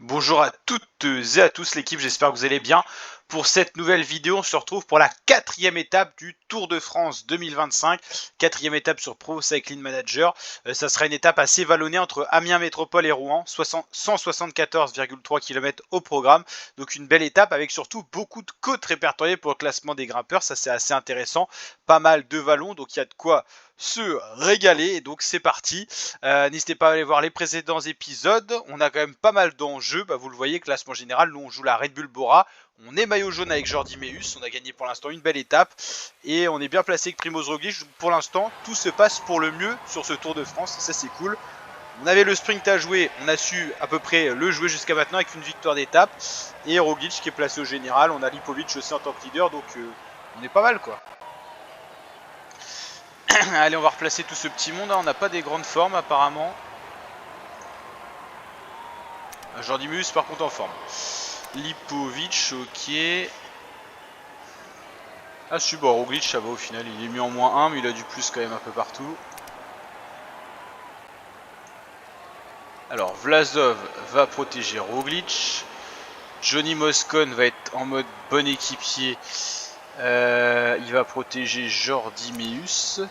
Bonjour à toutes et à tous l'équipe, j'espère que vous allez bien. Pour cette nouvelle vidéo, on se retrouve pour la quatrième étape du Tour de France 2025. Quatrième étape sur Pro Cycling Manager. Ça sera une étape assez vallonnée entre Amiens Métropole et Rouen. 174,3 km au programme. Donc une belle étape avec surtout beaucoup de côtes répertoriées pour le classement des grimpeurs. Ça c'est assez intéressant. Pas mal de vallons, donc il y a de quoi se régaler. Et donc c'est parti. N'hésitez pas à aller voir les précédents épisodes. On a quand même pas mal d'enjeux. Vous le voyez, classement général. Nous on joue la Red Bull Bora. On est maillot jaune avec Jordi Meus, on a gagné pour l'instant une belle étape et on est bien placé avec Primoz Roglic. Pour l'instant, tout se passe pour le mieux sur ce Tour de France, ça c'est cool. On avait le sprint à jouer, on a su à peu près le jouer jusqu'à maintenant avec une victoire d'étape. Et Roglic qui est placé au général, on a Lipovic aussi en tant que leader, donc on est pas mal quoi. Allez, on va replacer tout ce petit monde, on n'a pas des grandes formes apparemment. Jordi Meus par contre en forme. Lipovic, ok. Ah si, bon, Roglic ça va au final, il est mis en -1 mais il a du plus quand même un peu partout. Alors Vlasov va protéger Roglic. Johnny Moscon va être en mode bon équipier. Il va protéger Jordi Meus.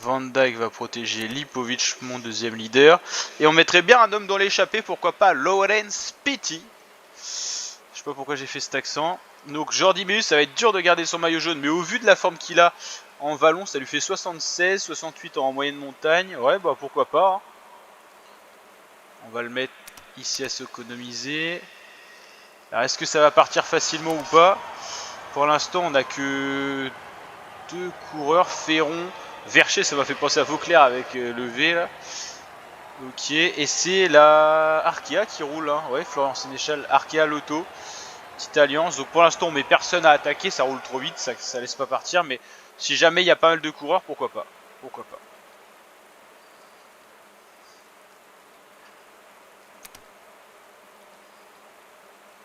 Van Dijk va protéger Lipovic, mon deuxième leader. Et on mettrait bien un homme dans l'échappée, pourquoi pas Laurens Pitti. Je sais pas pourquoi j'ai fait cet accent. Donc Jordi Meus, ça va être dur de garder son maillot jaune, mais au vu de la forme qu'il a en vallon, ça lui fait 76, 68 en moyenne montagne. Ouais, bah pourquoi pas. Hein. On va le mettre ici à s'économiser. Alors est-ce que ça va partir facilement ou pas? Pour l'instant, on n'a que deux coureurs, Ferron, Vercher, ça m'a fait penser à Vauclair avec le V là. Ok, et c'est la Arkea qui roule, hein. Ouais, Florian Sénéchal, Arkea Lotto. Petite alliance, donc pour l'instant on met personne à attaquer, ça roule trop vite, ça laisse pas partir, mais si jamais il y a pas mal de coureurs, pourquoi pas. Pourquoi pas.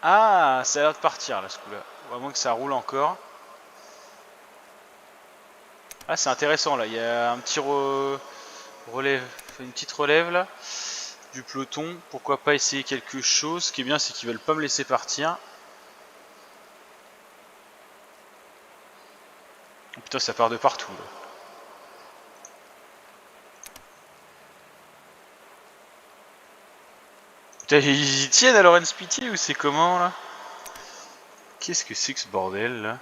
Ah, ça a l'air de partir là ce coup là, vraiment que ça roule encore. Ah c'est intéressant là, il y a un petit relève, une petite relève là du peloton, pourquoi pas essayer quelque chose. Ce qui est bien c'est qu'ils veulent pas me laisser partir. Oh, putain ça part de partout là. Putain ils y tiennent à Laurens Pitti ou c'est comment là? Qu'est-ce que c'est que ce bordel là?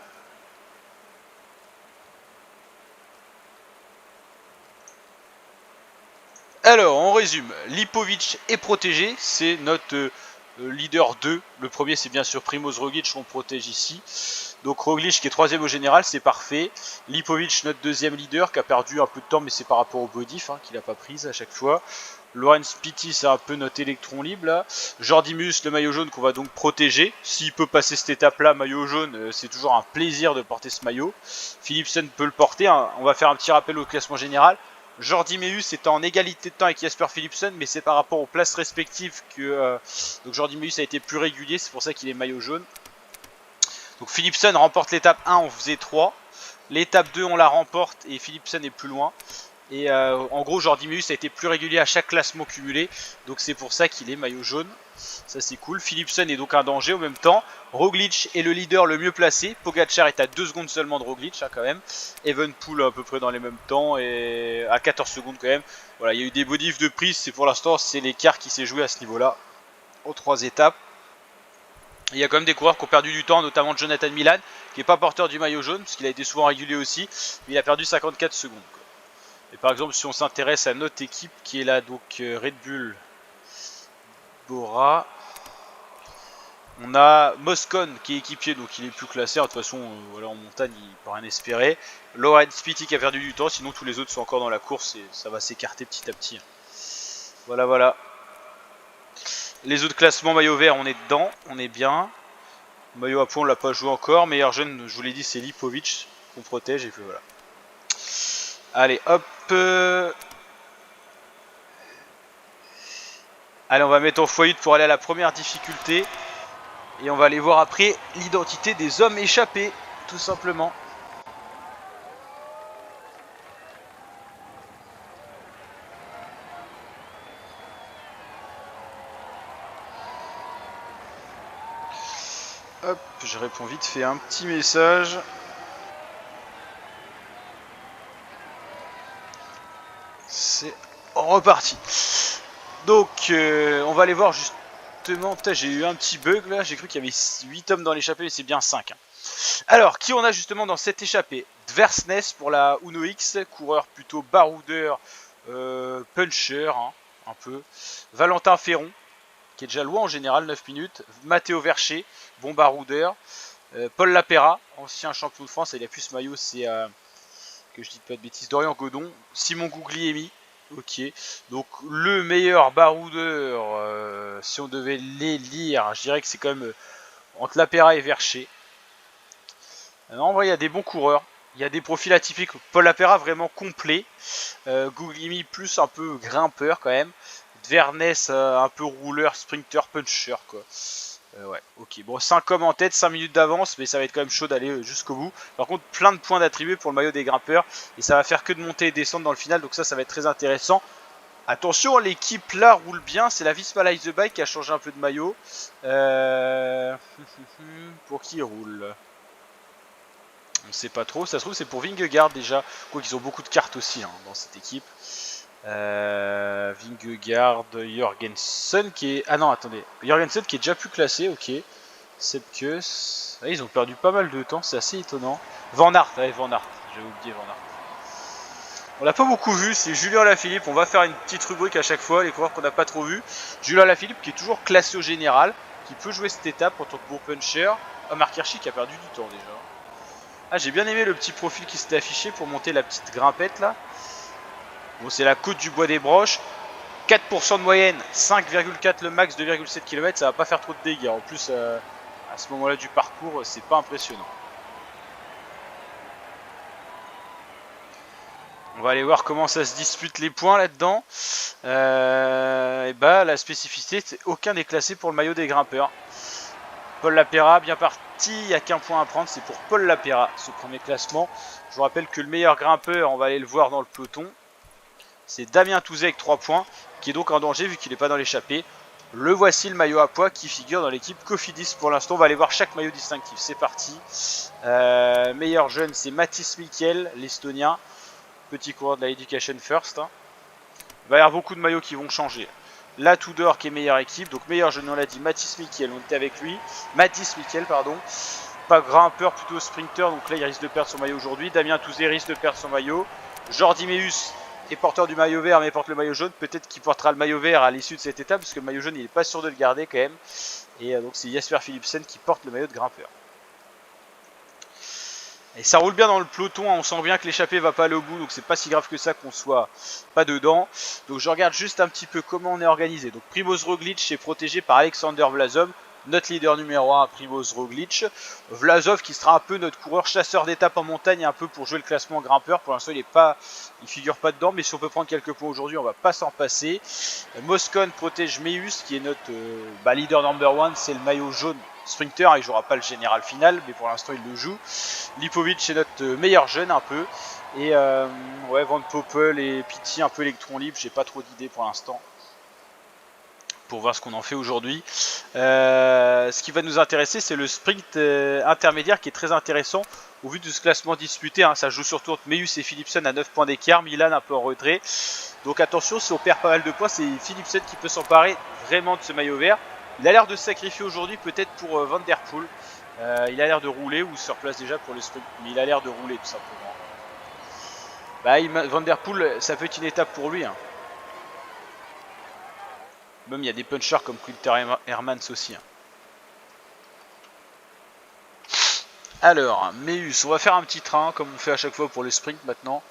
Alors, on résume. Lipovic est protégé, c'est notre leader 2. Le premier, c'est bien sûr Primoz Roglic qu'on protège ici. Donc Roglic qui est troisième au général, c'est parfait. Lipovic, notre deuxième leader, qui a perdu un peu de temps, mais c'est par rapport au bodif, qu'il n'a pas prise à chaque fois. Laurens Pitti, c'est un peu notre électron libre là. Jordi Meus, le maillot jaune qu'on va donc protéger. S'il peut passer cette étape-là, maillot jaune, c'est toujours un plaisir de porter ce maillot. Philipsen peut le porter, hein. On va faire un petit rappel au classement général. Jordi Meus est en égalité de temps avec Jasper Philipsen, mais c'est par rapport aux places respectives que donc Jordi Meus a été plus régulier, c'est pour ça qu'il est maillot jaune. Donc Philipsen remporte l'étape 1, on faisait 3. L'étape 2, on la remporte et Philipsen est plus loin. Et en gros, Jordi Meus a été plus régulier à chaque classement cumulé, donc c'est pour ça qu'il est maillot jaune. Ça c'est cool. Philipsen est donc un danger au même temps. Roglic est le leader le mieux placé. Pogacar est à 2 secondes seulement de Roglic quand même. Evenepoel à peu près dans les mêmes temps et à 14 secondes quand même. Voilà, il y a eu des bodifs de prise. C'est pour l'instant c'est l'écart qui s'est joué à ce niveau-là aux 3 étapes. Il y a quand même des coureurs qui ont perdu du temps, notamment Jonathan Milan, qui n'est pas porteur du maillot jaune, parce qu'il a été souvent régulier aussi, mais il a perdu 54 secondes. Quoi. Et par exemple, si on s'intéresse à notre équipe qui est là, donc Red Bull, Bora, on a Moscon qui est équipier, donc il est plus classé. De toute façon, voilà, en montagne, il ne peut rien espérer. Laurens Pitti qui a perdu du temps, sinon tous les autres sont encore dans la course et ça va s'écarter petit à petit. Voilà, voilà. Les autres classements maillot vert, on est dedans, on est bien. Maillot à points, on l'a pas joué encore. Meilleur jeune, je vous l'ai dit, c'est Lipovic qu'on protège et puis voilà. Allez, hop. Allez, on va mettre en x8 pour aller à la première difficulté. Et on va aller voir après l'identité des hommes échappés, tout simplement. Hop, je réponds vite fait un petit message. C'est reparti. Donc, on va aller voir justement. Putain, j'ai eu un petit bug là. J'ai cru qu'il y avait 8 hommes dans l'échappée, mais c'est bien 5. Hein. Alors, qui on a justement dans cette échappée? Dversnes pour la Uno X, coureur plutôt baroudeur, puncher, hein, un peu. Valentin Ferron, qui est déjà loin en général, 9 minutes. Matteo Vercher, bon baroudeur. Paul Lapera, ancien champion de France, il a plus ce maillot, c'est que je dis pas de bêtises, Dorian Godon. Simon Guglielmi, ok. Donc le meilleur baroudeur, si on devait les lire, je dirais que c'est quand même entre Lapera et Vercher. En vrai, il y a des bons coureurs. Il y a des profils atypiques. Paul Lapera vraiment complet. Guglielmi plus un peu grimpeur quand même. Dvernes un peu rouleur, sprinter, puncher quoi. Ouais, ok. Bon, 5 hommes en tête, 5 minutes d'avance, mais ça va être quand même chaud d'aller jusqu'au bout. Par contre, plein de points d'attribuer pour le maillot des grimpeurs. Et ça va faire que de monter et descendre dans le final. Donc ça va être très intéressant. Attention, l'équipe là roule bien. C'est la Visma Light the Bike qui a changé un peu de maillot. Pour qui il roule? On sait pas trop. Ça se trouve, c'est pour Vingegaard déjà. Quoi qu'ils ont beaucoup de cartes aussi hein, dans cette équipe. Vingegaard, Jorgensen qui est... Ah non, attendez. Jorgensen qui est déjà plus classé, ok. Sepkus. Ah, ils ont perdu pas mal de temps, c'est assez étonnant. Van Aert, ouais, Van Aert. J'ai oublié Van Aert. On l'a pas beaucoup vu, c'est Julien Lafilippe. On va faire une petite rubrique à chaque fois, les coureurs qu'on n'a pas trop vu. Julien Lafilippe qui est toujours classé au général, qui peut jouer cette étape en tant que bon puncher. Ah, Marc Hirschi qui a perdu du temps déjà. Ah, j'ai bien aimé le petit profil qui s'était affiché pour monter la petite grimpette là. Bon, c'est la côte du Bois des Broches. 4% de moyenne, 5,4 le max, 2,7 km, ça va pas faire trop de dégâts. En plus, à ce moment-là du parcours, c'est pas impressionnant. On va aller voir comment ça se dispute les points là-dedans. Et bah, la spécificité, c'est aucun n'est classé pour le maillot des grimpeurs. Paul Lapera, bien parti, il n'y a qu'un point à prendre, c'est pour Paul Lapera, ce premier classement. Je vous rappelle que le meilleur grimpeur, on va aller le voir dans le peloton, c'est Damien Touzet avec 3 points, qui est donc en danger vu qu'il n'est pas dans l'échappée. Le voici le maillot à poids qui figure dans l'équipe Cofidis. Pour l'instant, on va aller voir chaque maillot distinctif. C'est parti. Meilleur jeune, c'est Mathis Mikkel, l'Estonien. Petit coureur de la Education First. Hein. Il va y avoir beaucoup de maillots qui vont changer. La Tudor qui est meilleure équipe. Donc meilleur jeune, on l'a dit, Mathis Mikkel. On était avec lui. Mathis Mikkel, pardon. Pas grimpeur, plutôt sprinter. Donc là, il risque de perdre son maillot aujourd'hui. Damien Touzet risque de perdre son maillot. Jordi Meus est porteur du maillot vert mais porte le maillot jaune, peut-être qu'il portera le maillot vert à l'issue de cette étape parce que le maillot jaune il n'est pas sûr de le garder quand même, et donc c'est Jasper Philipsen qui porte le maillot de grimpeur. Et ça roule bien dans le peloton, hein. On sent bien que l'échappée va pas aller au bout, donc c'est pas si grave que ça qu'on soit pas dedans. Donc je regarde juste un petit peu comment on est organisé. Donc Primoz Roglic est protégé par Alexander Vlasov, notre leader numéro 1, Primoz Roglic. Vlasov qui sera un peu notre coureur chasseur d'étapes en montagne, un peu pour jouer le classement grimpeur. Pour l'instant, il figure pas dedans, mais si on peut prendre quelques points aujourd'hui, on va pas s'en passer. Moscon protège Meus, qui est notre leader number 1, c'est le maillot jaune sprinter. Il jouera pas le général final, mais pour l'instant, il le joue. Lipovic est notre meilleur jeune un peu. Et ouais, Van Poppel et Pitti un peu électron libre, j'ai pas trop d'idées pour l'instant. Pour voir ce qu'on en fait aujourd'hui. Ce qui va nous intéresser, c'est le sprint intermédiaire qui est très intéressant au vu de ce classement disputé. Hein, ça joue surtout entre Meus et Philipsen à 9 points d'écart, Milan un peu en retrait. Donc attention, si on perd pas mal de points, c'est Philipsen qui peut s'emparer vraiment de ce maillot vert. Il a l'air de se sacrifier aujourd'hui, peut-être pour Van Der Poel. Il a l'air de rouler ou se replace déjà pour le sprint, mais il a l'air de rouler tout simplement. Bah, Van Der Poel, ça peut être une étape pour lui. Hein. Même il y a des punchers comme Quinter Hermans aussi. Hein. Alors, Meus, on va faire un petit train comme on fait à chaque fois pour le sprint maintenant.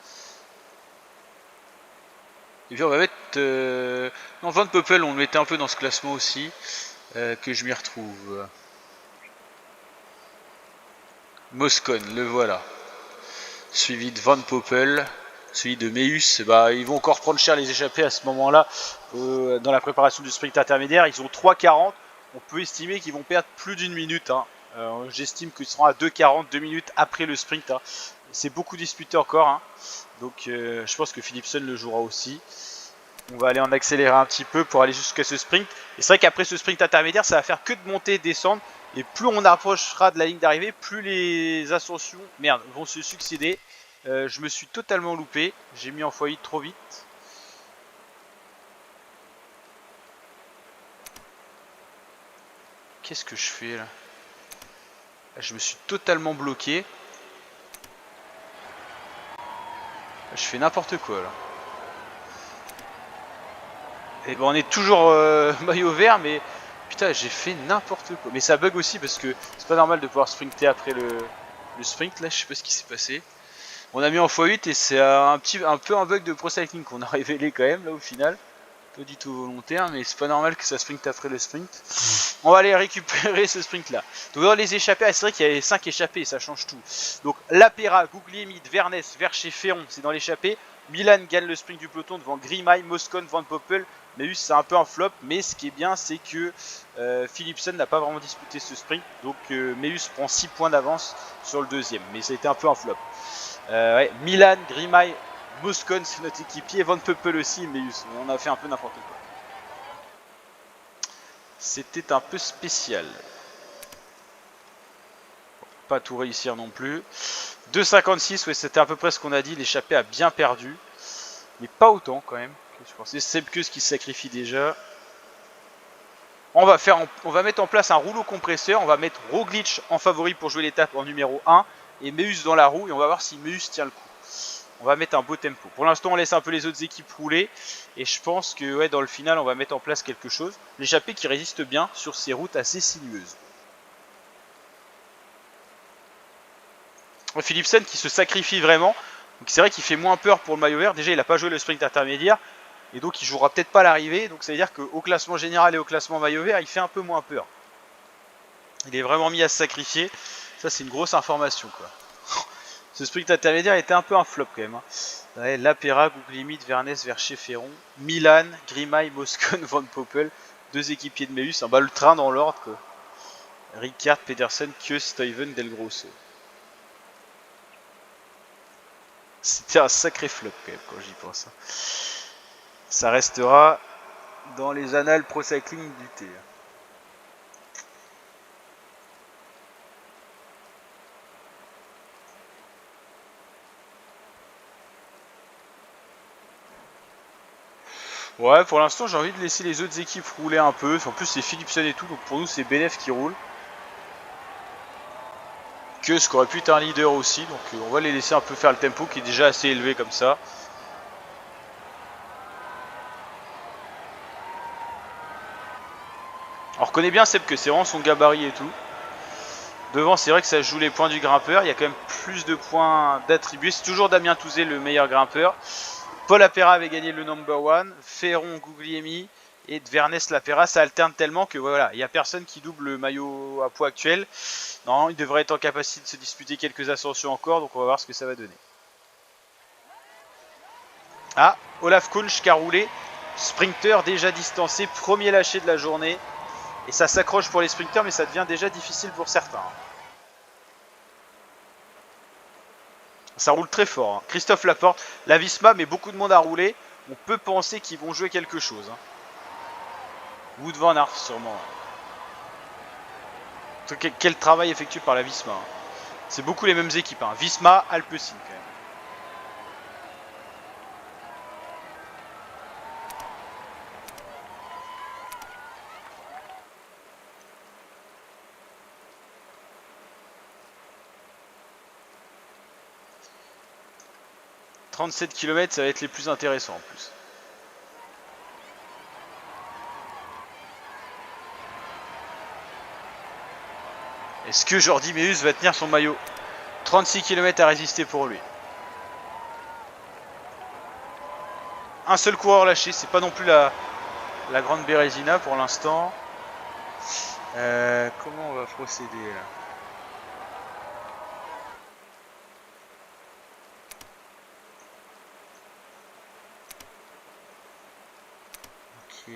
Et puis on va mettre... Non, Van Poppel, on le mettait un peu dans ce classement aussi. Que je m'y retrouve. Moscon, le voilà. Suivi de Van Poppel. Celui de Meus, bah, ils vont encore prendre cher les échappés à ce moment-là dans la préparation du sprint intermédiaire. Ils ont 3,40. On peut estimer qu'ils vont perdre plus d'une minute. Hein. J'estime qu'ils seront à 2,40, 2 minutes après le sprint. Hein. C'est beaucoup disputé encore. Hein. Donc je pense que Philipsen le jouera aussi. On va aller en accélérer un petit peu pour aller jusqu'à ce sprint. Et c'est vrai qu'après ce sprint intermédiaire, ça va faire que de monter et descendre. Et plus on approchera de la ligne d'arrivée, plus les ascensions vont se succéder. Je me suis totalement loupé. J'ai mis en x8 trop vite. Qu'est-ce que je fais là? Je me suis totalement bloqué. Je fais n'importe quoi là. Et bon, on est toujours maillot vert, mais putain, j'ai fait n'importe quoi. Mais ça bug aussi parce que c'est pas normal de pouvoir sprinter après le sprint là. Je sais pas ce qui s'est passé. On a mis en x8 et c'est un peu un bug de Pro Cycling qu'on a révélé quand même là au final. Pas du tout volontaire, mais c'est pas normal que ça sprint après le sprint. On va aller récupérer ce sprint là. Donc dans les échappées, c'est vrai qu'il y avait 5 échappées, ça change tout. Donc Lapera, Guglielmi, Vernès, Vercher, Ferron, c'est dans l'échappée. Milan gagne le sprint du peloton devant Grimay, Moscon, Van Poppel. Meus c'est un peu un flop, mais ce qui est bien c'est que Philipsen n'a pas vraiment disputé ce sprint. Donc Meus prend 6 points d'avance sur le deuxième, mais ça a été un peu un flop. Ouais, Milan, Grimay, Moscon c'est notre équipier, Van Poppel aussi, Meus. On a fait un peu n'importe quoi. C'était un peu spécial. Pas tout réussir non plus. 2,56, ouais, c'était à peu près ce qu'on a dit. L'échappée a bien perdu. Mais pas autant quand même. Je pensais Sepkus qui se sacrifie déjà. On va mettre en place un rouleau compresseur. On va mettre Roglic en favori pour jouer l'étape en numéro 1. Et Meus dans la roue. Et on va voir si Meus tient le coup. On va mettre un beau tempo. Pour l'instant, on laisse un peu les autres équipes rouler. Et je pense que ouais, dans le final, on va mettre en place quelque chose. L'échappée qui résiste bien sur ces routes assez sinueuses. Philipsen qui se sacrifie vraiment. Donc c'est vrai qu'il fait moins peur pour le maillot vert. Déjà, il n'a pas joué le sprint intermédiaire. Et donc, il jouera peut-être pas l'arrivée. Donc, ça veut dire qu'au classement général et au classement maillot vert, il fait un peu moins peur. Il est vraiment mis à se sacrifier. Ça, c'est une grosse information, quoi. Ce sprint intermédiaire était un peu un flop, quand même. Hein. Ouais, Lapera, Guglielmi, Vernès, Vercher, Ferron, Milan, Grimay, Moscon, Van Poppel. 2 équipiers de Meus. Bah, le train dans l'ordre, quoi. Ricard, Pedersen, Kieux, Stuyven, Del Grosso. C'était un sacré flop, quand même, quand j'y pense. Hein. Ça restera dans les annales Pro Cycling du T. Ouais, pour l'instant, j'ai envie de laisser les autres équipes rouler un peu. En plus, c'est Philipsen et tout, donc pour nous, c'est Benef qui roule. Que ce qu'aurait pu être un leader aussi, donc on va les laisser un peu faire le tempo qui est déjà assez élevé comme ça. On reconnaît bien Seb que c'est vraiment son gabarit et tout. Devant, c'est vrai que ça joue les points du grimpeur. Il y a quand même plus de points d'attribuer. C'est toujours Damien Touzé le meilleur grimpeur. Paul Lapera avait gagné le number 1. Ferron, Guglielmi et Vernès Lapera. Ça alterne tellement que voilà, il n'y a personne qui double le maillot à poids actuel. Non, il devrait être en capacité de se disputer quelques ascensions encore. Donc on va voir ce que ça va donner. Ah, Olaf Kunsch qui a roulé. Sprinter déjà distancé. Premier lâché de la journée. Et ça s'accroche pour les sprinters, mais ça devient déjà difficile pour certains. Ça roule très fort. Hein. Christophe Laporte, la Visma met beaucoup de monde à rouler. On peut penser qu'ils vont jouer quelque chose. Hein. Wout van Aert sûrement. Quel travail effectué par la Visma. Hein. C'est beaucoup les mêmes équipes. Hein. Visma, Alpecin quand même. « 37 km, ça va être les plus intéressants en plus. Est-ce que Jordi Meus va tenir son maillot? 36 km à résister pour lui. Un seul coureur lâché, c'est pas non plus la grande Bérésina pour l'instant. Comment on va procéder là? Ok.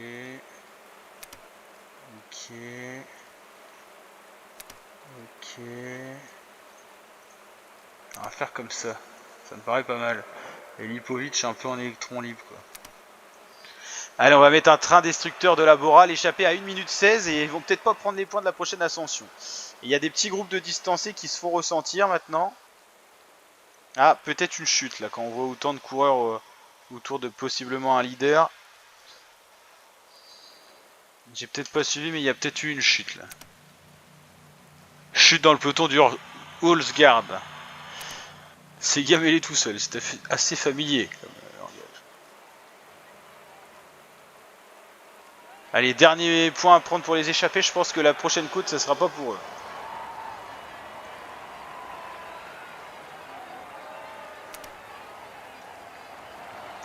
On va faire comme ça. Ça me paraît pas mal. Et Lipovic un peu en électron libre quoi. Allez, on va mettre un train destructeur de la Bora, l'échapper à 1 minute 16 et ils vont peut-être pas prendre les points de la prochaine ascension. Il y a des petits groupes de distancés qui se font ressentir maintenant. Ah, peut-être une chute là, quand on voit autant de coureurs autour de possiblement un leader. J'ai peut-être pas suivi, mais il y a peut-être eu une chute là. Chute dans le peloton du Holsgaard. C'est gamellé tout seul, c'est assez familier comme langage. Allez, dernier point à prendre pour les échapper, je pense que la prochaine côte, ça sera pas pour eux.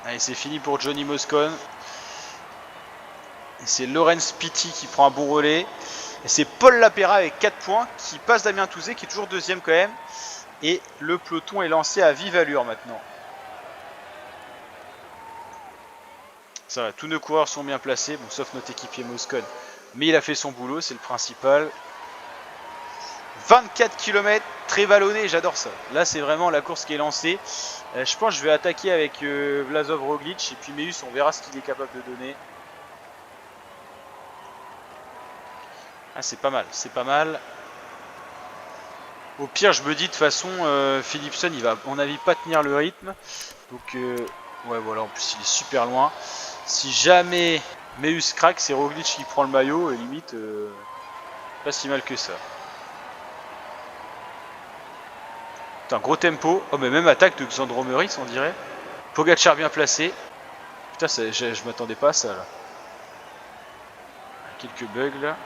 Allez, c'est fini pour Johnny Moscone. C'est Lorenz Pitti qui prend un bon relais. Et c'est Paul Lapera avec 4 points qui passe Damien Touzé qui est toujours deuxième quand même. Et le peloton est lancé à vive allure maintenant. Ça va, tous nos coureurs sont bien placés, bon, sauf notre équipier Moscone. Mais il a fait son boulot, c'est le principal. 24 km, très vallonné, j'adore ça. Là, c'est vraiment la course qui est lancée. Je pense que je vais attaquer avec Vlasov Roglic. Et puis Meus, on verra ce qu'il est capable de donner. Ah, c'est pas mal, c'est pas mal. Au pire, je me dis de toute façon, Philipsen, il va, à mon avis, pas tenir le rythme. Donc, ouais, voilà, en plus, il est super loin. Si jamais Meus craque, c'est Roglic qui prend le maillot, et limite, pas si mal que ça. Putain, gros tempo. Oh, mais même attaque de Xandro Meurice, on dirait. Pogacar bien placé. Putain, je m'attendais pas à ça, là. Quelques bugs, là.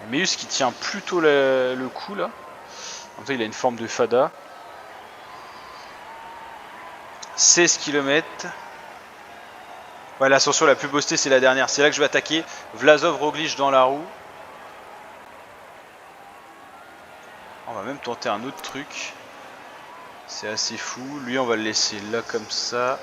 Meus qui tient plutôt le coup là. En fait, il a une forme de fada. 16 km. Ouais, l'ascension la plus boostée, c'est la dernière. C'est là que je vais attaquer. Vlasov Roglic dans la roue. On va même tenter un autre truc. C'est assez fou. Lui, on va le laisser là comme ça.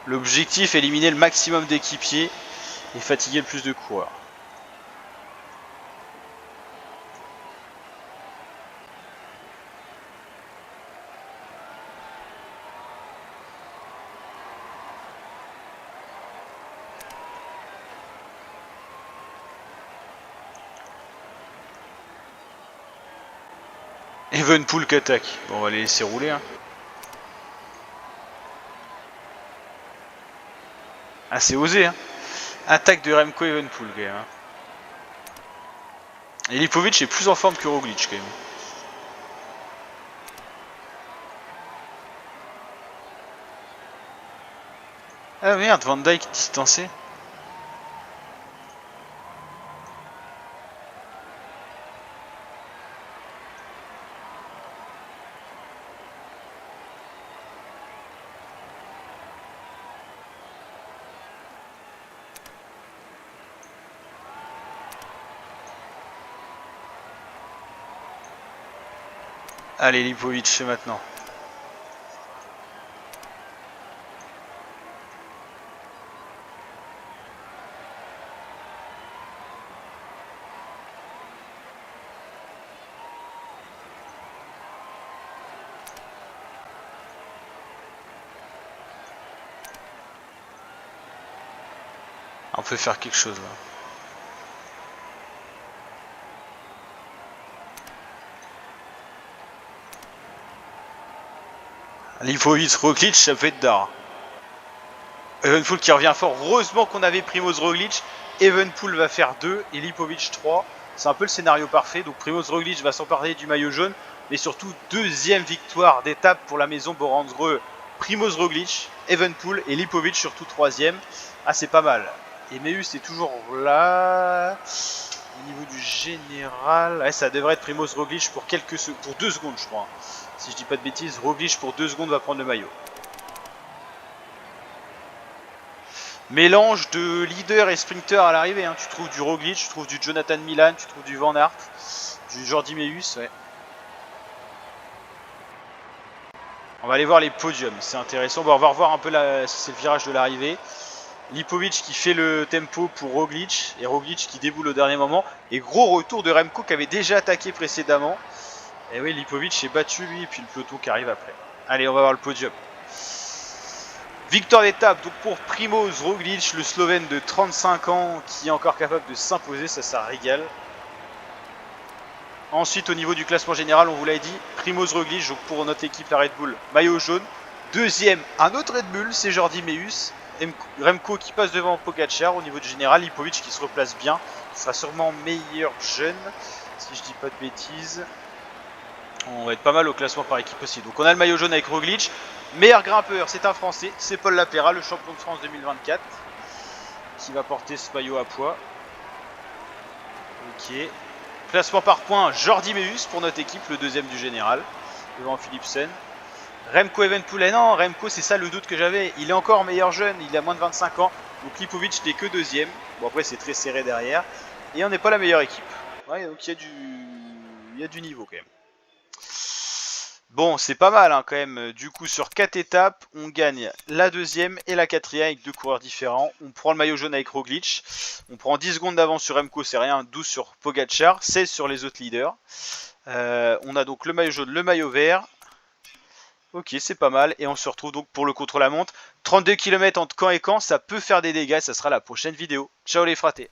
L'objectif, éliminer le maximum d'équipiers et fatiguer le plus de coureurs. Evenepoel qui attaque. Bon, on va les laisser rouler. Hein. Ah, c'est osé. Hein. Attaque de Remco Evenepoel quand même. Hein. Et Lipovic est plus en forme que Roglic quand même. Ah merde, Van Dijk distancé. Allez, Lipovic, c'est maintenant. On peut faire quelque chose là. Lipovic, Roglic, ça fait de d'art. Evenepoel qui revient fort. Heureusement qu'on avait Primoz Roglic. Evenepoel va faire 2 et Lipovic 3. C'est un peu le scénario parfait. Donc Primoz Roglic va s'emparer du maillot jaune. Mais surtout, deuxième victoire d'étape pour la maison Boransgreux. Primoz Roglic, Evenepoel et Lipovic surtout troisième. Ah, c'est pas mal. Et Meus est toujours là. Au niveau du général, ouais, ça devrait être Primoz Roglic pour 2 secondes, je crois. Si je dis pas de bêtises, Roglic pour 2 secondes va prendre le maillot. Mélange de leader et sprinter à l'arrivée. Hein. Tu trouves du Roglic, tu trouves du Jonathan Milan, tu trouves du Van Aert, du Jordi Meus. Ouais. On va aller voir les podiums, c'est intéressant. Bon, on va revoir un peu si c'est le virage de l'arrivée. Lipovic qui fait le tempo pour Roglic, et Roglic qui déboule au dernier moment. Et gros retour de Remco qui avait déjà attaqué précédemment. Et oui, Lipovic est battu lui, et puis le peloton qui arrive après. Allez, on va voir le podium. Victoire d'étape donc pour Primoz Roglic, le Slovène de 35 ans qui est encore capable de s'imposer, ça régale. Ensuite, au niveau du classement général, on vous l'a dit, Primoz Roglic, donc pour notre équipe la Red Bull, maillot jaune. Deuxième, un autre Red Bull, c'est Jordi Meeus. Remco qui passe devant Pogacar au niveau du général. Lipovic qui se replace bien, qui sera sûrement meilleur jeune, si je dis pas de bêtises. On va être pas mal au classement par équipe aussi. Donc on a le maillot jaune avec Roglic. Meilleur grimpeur, c'est un Français, c'est Paul Lapéra, le champion de France 2024, qui va porter ce maillot à poids. Ok. Classement par points, Jordi Meeus pour notre équipe, le deuxième du général, devant Philipsen. Remco Evenepoel, non, Remco c'est ça le doute que j'avais, il est encore meilleur jeune, il a moins de 25 ans, donc Lipovic n'est que deuxième, bon après c'est très serré derrière, et on n'est pas la meilleure équipe. Ouais, donc il y a du niveau quand même. Bon, c'est pas mal hein, quand même. Du coup, sur 4 étapes, on gagne la deuxième et la quatrième avec 2 coureurs différents. On prend le maillot jaune avec Roglic. On prend 10 secondes d'avance sur Remco, c'est rien. 12 sur Pogacar, 16 sur les autres leaders. On a donc le maillot jaune, le maillot vert. Ok, c'est pas mal. Et on se retrouve donc pour le contre-la-montre. 32 km entre Caen et Caen, ça peut faire des dégâts. Ça sera la prochaine vidéo. Ciao les fratés.